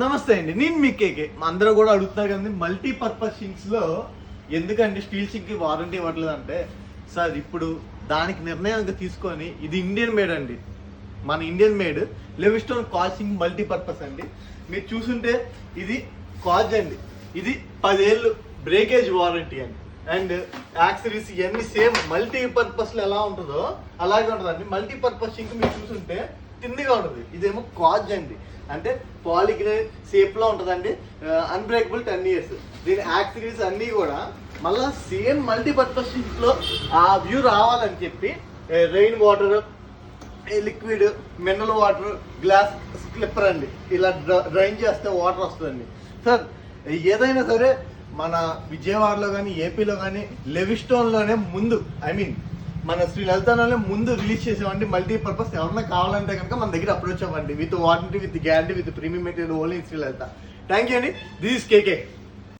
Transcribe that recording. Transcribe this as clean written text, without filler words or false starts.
నమస్తే అండి, నేను మీ కేకే. అందరూ కూడా అడుగుతున్నారు కదండి మల్టీపర్పస్ సింక్స్ లో ఎందుకండి స్టీల్ సింక్ కి వారంటీ ఇవ్వట్లేదు అంటే, సార్ ఇప్పుడు దానికి నిర్ణయంగా తీసుకొని ఇది ఇండియన్ మేడ్ అండి, మన ఇండియన్ మేడ్ లెవిస్టోన్ కాజ్ సింక్ మల్టీపర్పస్ అండి. మీరు చూసుంటే ఇది కాజ్ అండి, ఇది 10 ఏళ్ళు బ్రేకేజ్ వారంటీ అండి. అండ్ యాక్సరీస్ ఇవన్నీ సేమ్ మల్టీపర్పస్ లో ఎలా ఉంటుందో అలాగే ఉంటుందండి. మల్టీపర్పస్ సింక్ మీరు చూసుంటే తిండిగా ఉంటుంది, ఇదేమో కాజ్ అండి, అంటే పాలిగ్రేన్ షేప్ లో ఉంటుందండి. Unbreakable 10 years. దీని యాక్సరీస్ అన్నీ కూడా మళ్ళీ సేమ్ మల్టీపర్పస్ సింక్ లో ఆ వ్యూ రావాలని చెప్పి rain water, liquid, mineral water, glass slipper అండి, ఇలా డ్రైన్ చేస్తే వాటర్ వస్తుందండి. సార్ ఏదైనా సరే మన విజయవాడలో కానీ ఏపీలో కానీ లెవిస్టోన్లోనే ముందు, మన శ్రీ లలితాలోనే ముందు రిలీజ్ చేసామండి మల్టీపర్పస్. ఎవరన్నా కావాలంటే కనుక మన దగ్గర అప్రోచ్ అవ్వండి with warranty, with guarantee, with premium material only Sri Lalitha. Thank you అండి. This is KK.